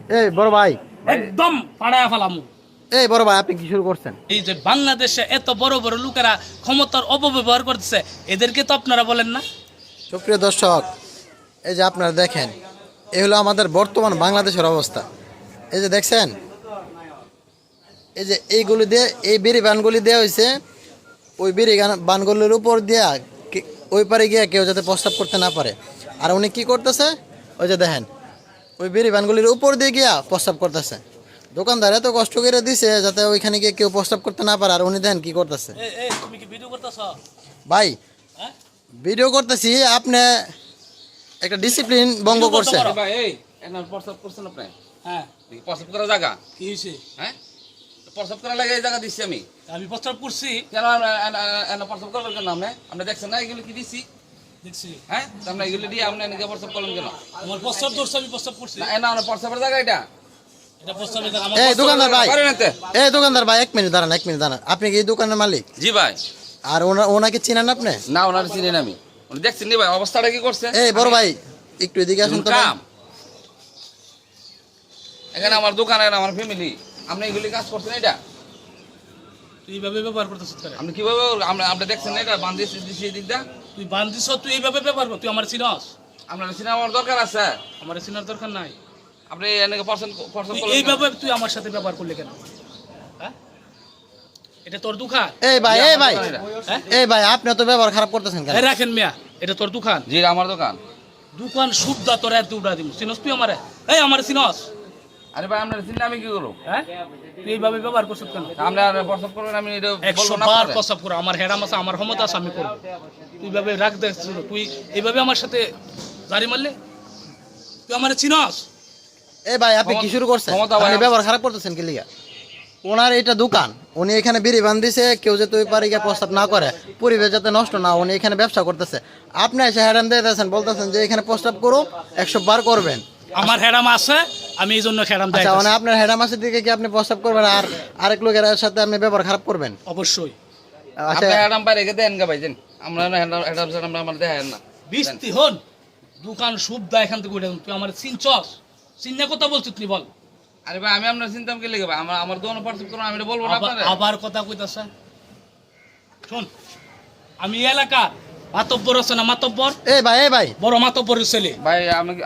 এই বড় ভাই, একদম পাড়ায় ফেলামু। এই বড় ভাই, আপনি কি শুরু করছেন? এই যে বাংলাদেশে এত বড় বড় লোকেরা ক্ষমতার অপব্যবহার করতেছে, এদেরকে তো আপনারা বলেন না? সুপ্রিয় দর্শক, এই যে আপনারা দেখেন, এই হলো আমাদের বর্তমান বাংলাদেশের অবস্থা। এই যে দেখছেন, এই যে এইগুলি দিয়ে, এই বিড়ি বানগুলি দেওয়া হয়েছে, ওই বিড়ি বানগুলির উপর দিয়া ওই পারে গিয়ে কেউ যাতে প্রস্তাব করতে না পারে। আর উনি কি করতেছে, ওই যে দেখেন, ওই বিড়ি বানগুলির উপর দিয়ে গিয়া প্রস্তাব করতেছে। দোকানদার এত কষ্ট করে দিছে যাতে ওইখানে গিয়ে কেউ প্রস্তাব করতে না পারে, আর উনি দেখেন কি করতেছে। তুমি কি ভিডিও করতেছ? ভাই, হ্যাঁ, ভিডিও করতেছি, আপনি একটা ডিসিপ্লিন ভঙ্গ করছেন। ভাই এই এনা প্রস্তাব করছেন আপনি? হ্যাঁ। প্রস্তাব করার জায়গা কি হয়েছে? হ্যাঁ, প্রস্তাব করার লাগে এই জায়গা দিচ্ছি আমি। আমি প্রস্তাব করছি। কেন এনা প্রস্তাব করবেন কেন? আপনি দেখছেন না এগুলো কি দিচ্ছি? দেখছি। হ্যাঁ, আপনি এগুলো দিয়ে আপনি এনেকে প্রস্তাব করলেন কেন? আমার প্রস্তাব ধরছে, আমি প্রস্তাব করছি। না এনা প্রস্তাবের জায়গা এটা। এটা প্রস্তাবের জায়গা। আমার এই দোকানদার ভাই, করেন এতে। এই দোকানদার ভাই, 1 মিনিট দাঁড়ান, 1 মিনিট দাঁড়ান। আপনি কি এই দোকানের মালিক? জি ভাই। আর ওনাকে চিনেন আপনি? না ওনার চিনি না আমি। উনি দেখছেন নি ভাই অবস্থাটা কি করছে? এই বড় ভাই, একটু এদিকে আসুন তো ভাই। কাম এখানে আমার দোকান, এখানে আমার ফ্যামিলি। আপনি এগুলি কাজ করছেন এটা? তুই এইভাবে ব্যবহার করতেছিস কেন? আপনি কিভাবে আপনি দেখছেন না এটা বান্ধিয়ে দিচ্ছি এই দিকটা? তুই বান্ধিস, তুই এইভাবে ব্যবহার কর। তুই আমার চিনস? আপনার সিনেমা আমার দরকার আছে। আমার চিনার দরকার নাই। আপনি এনেকে পছন্দ তুই করলেন এইভাবে তুই আমার সাথে ব্যবহার করলি কেন? হ্যাঁ, এটা তোর দোকান? এই ভাই, এই ভাই, হ্যাঁ, এই ভাই, আপনি তো ব্যবহার খারাপ করতেছেন কেন? এই রাখেন মিয়া, এটা তোর দোকান? জি আমার দোকান। দোকান শুদ্ধা তোর এত উড়া দিব। চিনস তুই আমারে? এই আমার চিনস? আরে ভাই আপনার চিন্তা আমি কি করবো? হ্যাঁ, তুই এইভাবে ব্যবহার করছিস কেন? আপনি আর প্রস্তাব করবেন আমি এটা 100 বলবো না বার আপনারে। প্রস্তাব করো। আমার হেরাম আছে, আমার ক্ষমতা আছে, আমি করবো। তুই এইভাবে রাখ দেখছিল, তুই এইভাবে আমার সাথে জারি মারলে? তুই আমার চিনস? এই ভাই, আপনি কি শুরু করছেন? ক্ষমতা ভাই, আপনি ব্যবহার খারাপ করতেছেন কি লিগা? ওনার এটা দোকান, উনি এখানে বিড়ি বান্ধিছে, কেউ যাতে ওই পারে গিয়ে প্রস্তাব না করে, পরিবেশ যাতে নষ্ট না, উনি এখানে ব্যবসা করতেছে। আপনি এসে হ্যারান দিয়ে দিয়েছেন, বলতেছেন যে এখানে প্রস্তাব করো, 100 বার করবেন। আমার হেরাম আছে, আমি এই জন্য হেরাম দেয়। আচ্ছা, মানে আপনার হ্যাডা মাসের দিকে কি আপনি প্রস্তাব করবেন আর আরেক লোকের সাথে আপনি ব্যবহার খারাপ করবেন? অবশ্যই। আচ্ছা, আপনি হ্যাডাম পাই রেখে দেন গা ভাইজান। আমরা হ্যাডাম স্যার আমরা আমার দেখায় না। বৃষ্টি হন, দোকান শুদ্ধা, এখান থেকে উঠে তুই আমার চিনছস? চিন্না কথা বলছিস তুই, বল। আরে ভাই আমি আপনার চিন্তা কি লেগে ভাই? আমার দোকানে প্রস্তাব করুন, আমি এটা বলবো না আপনারে। আবার কথা কইতাছে। শোন, আমি এই এলাকার মাতব্বর আছে না, মাতব্বর, এই ভাই, এই ভাই, বড় মাতব্বরের ছেলে। ভাই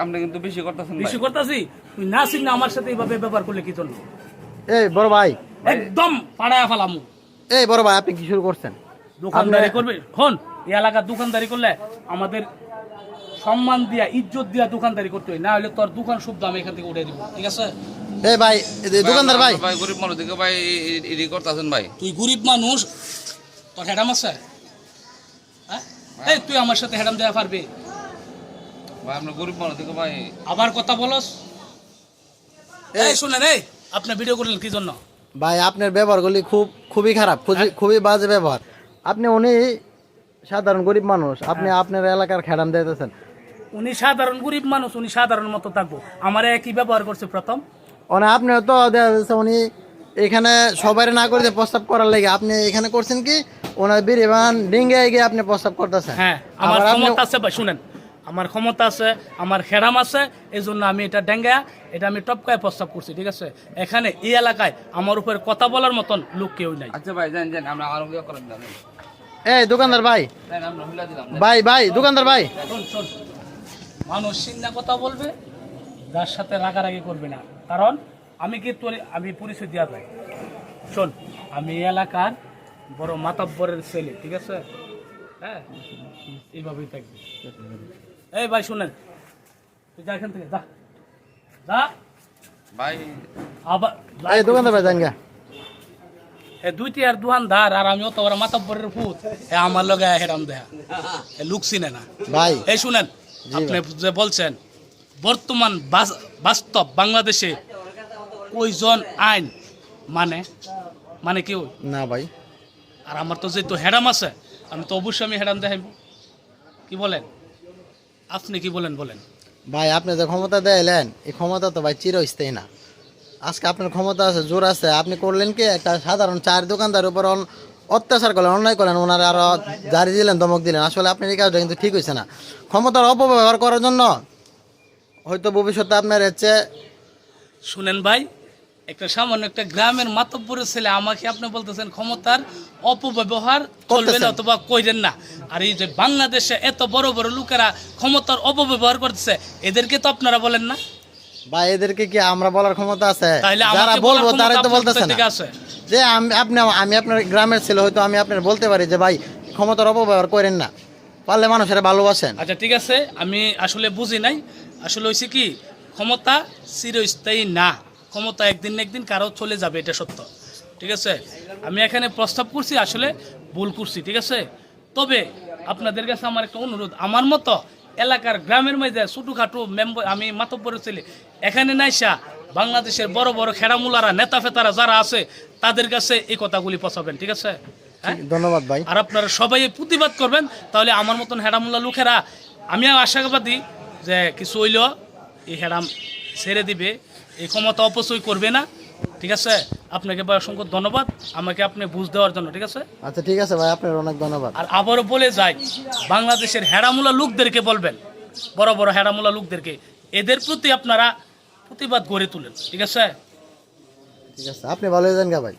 আপনি কিন্তু বেশি করতেছেন ভাই। বেশি করতাছি? তুই না চিন না আমার সাথে এইভাবে ব্যবহার করলে কি জন্য? এই বড় ভাই, একদম পাড়ায় ফেলামু। এই বড় ভাই, আপনি কি শুরু করছেন? দোকানদারি করবে? হন, এই এলাকার দোকানদারি করলে আমাদের সম্মান দিয়া, ইজ্জত দিয়া দোকানদারি করতে হয়, না হলে তোর দোকান শুদ্ধ আমি এখান থেকে উঠে দিব। ঠিক আছে? এই ভাই, এই দোকানদার ভাই, ভাই গরিব মানুষ দিকে ভাই এডি করতেছেন ভাই। তুই গরিব মানুষ, তোর হেডাম আছে? হ্যাঁ, এই তুই আমার সাথে হেডাম দেওয়া পারবি? ভাই আমরা গরিব মানুষ দিকে ভাই। আবার কথা বলস? এই শুনেন, এই আপনি ভিডিও করলেন কি জন্য? ভাই আপনার ব্যবহারগুলি খুবই খারাপ, খুবই বাজে ব্যবহার। উনি সাধারণ গরিব মানুষ, আপনি আপনার এলাকার খেড়াম দিতেছেন। উনি সাধারণ গরিব মানুষ, উনি সাধারণ মতো থাকবো। আমার একই ব্যবহার করছে প্রথম। মানে আপনি তো দেখা যাচ্ছে উনি এখানে সবাই না করে যে প্রস্তাব করার লাগে আপনি এখানে করছেন কি, ওনার বিরিবান ডিঙ্গে গিয়ে আপনি প্রস্তাব করতেছেন। হ্যাঁ, আমার ক্ষমতা আছে ভাই, শুনেন, আমার ক্ষমতা আছে, আমার হেরাম আছে, এই জন্য আমি এটা ডেঙ্গা, এটা আমি টপকায় প্রস্তাব করছি। ঠিক আছে? এখানে এই এলাকায় আমার উপরে কথা বলার মতন লোক কেউ নাই। আচ্ছা ভাই জান জান আমরা আর কি করেন না। এই দোকানদার ভাই, দেন আমরা হুলা দিলাম। ভাই দোকানদার ভাই, শোন শোন, মানুষ চিন্তা কথা বলবে, যার সাথে রাগারাগি করবে না, কারণ আমি কি তোর আমি পরিচয় দেওয়া যায়। শোন, আমি এই এলাকার বড় মাতাব্বরের ছেলে। ঠিক আছে? হ্যাঁ, এইভাবেই থাকবে। এই ভাই শুনেন, তুই যা এখান থেকে, যা যা ভাই আবার। এই দোকানদার ভাই, জানগা দুইটি আর দোকানদার, আর আমি অত বড় মাতাব্বরের পুত, আমার লগে হেরাম দেয়া লুক চিনে না ভাই। এই শুনেন, আপনি যে বলছেন বর্তমান বাস্তব বাংলাদেশে কয়জন আইন মানে কেউ না ভাই, আর আমার তো যেহেতু হেরাম আছে, আমি তো অবশ্যই আমি হেরাম দেখাইব। কি বলেন আপনি? কি বলেন বলেন? ভাই আপনি যে ক্ষমতা দেয়লেন, এই ক্ষমতা তো ভাই চিরস্থায়ী না। আজকে আপনার ক্ষমতা আছে, জোর আছে, আপনি করলেন কি একটা সাধারণ চায়ের দোকানদার উপর অত্যাচার করলেন, অন্যায় করলেন, ওনারা আরো জারি দিলেন, ধমক দিলেন। আসলে আপনার এই কাজটা কিন্তু ঠিক হয়েছে না। ক্ষমতার অপব্যবহার করার জন্য হয়তো ভবিষ্যতে আপনার হচ্ছে শুনেন ভাই, একটা সামান্য একটা গ্রামের মাতব্বরের ছেলে আমাকে আপনি বলতেছেন ক্ষমতার অপব্যবহার চলবে না করতেছেন। অথবা কইরেন না। আর এই যে বাংলাদেশে এত বড় বড় লোকেরা ক্ষমতার অপব্যবহার করতেছে, এদেরকে তো আপনারা বলেন না। বা এদেরকে কি আমরা বলার ক্ষমতা আছে? তাহলে যারা আমাকে বলবো বলার তারাই তো ক্ষমতা বলতেছে আপনাদের না। দিকে আছে। যে আমি আপনার গ্রামের ছেলে, হয়তো আমি আপনার বলতে পারি যে ভাই ক্ষমতার অপব্যবহার করেন না, পারলে মানুষের ভালোবাসেন। আচ্ছা ঠিক আছে, আমি আসলে বুঝি নাই। আসলে হয়েছে কি, ক্ষমতা চিরস্থায়ী না, ক্ষমতা একদিন না একদিন কারো চলে যাবে, এটা সত্য। ঠিক আছে, আমি এখানে প্রস্তাব করছি, আসলে ভুল করছি, ঠিক আছে। তবে আপনাদের কাছে আমার একটা অনুরোধ, আমার মতো এলাকার গ্রামের মধ্যে ছোটোখাটো মেম্বার, আমি মাতব্বরের ছেলে, এখানে নাইসা বাংলাদেশের বড় বড় খেড়ামুলারা নেতা ফেতারা যারা আছে তাদের কাছে এই কথাগুলি পৌঁছাবেন, ঠিক আছে। হ্যাঁ, ধন্যবাদ ভাই। আর আপনারা সবাই প্রতিবাদ করবেন, তাহলে আমার মতন হেডামুল্লা লোকেরা, আমি আশাবাদী যে কিছু হইল এই হেডাম ছেড়ে দিবে, এই ক্ষমতা অপচয় করবে না, ঠিক আছে। আপনাকে ভাই অসংখ্য ধন্যবাদ আমাকে আপনি বুঝ দেওয়ার জন্য, ঠিক আছে। আচ্ছা ঠিক আছে ভাই, আপনার অনেক ধন্যবাদ। আর আবারও বলে যাই, বাংলাদেশের হেডামুলা লোকদেরকে বলবেন, বড় বড় হেডামুলা লোকদেরকে, এদের প্রতি আপনারা প্রতিবাদ গড়ে তুলেন, ঠিক আছে। ঠিক আছে, আপনি ভালো হয়ে যান গা ভাই।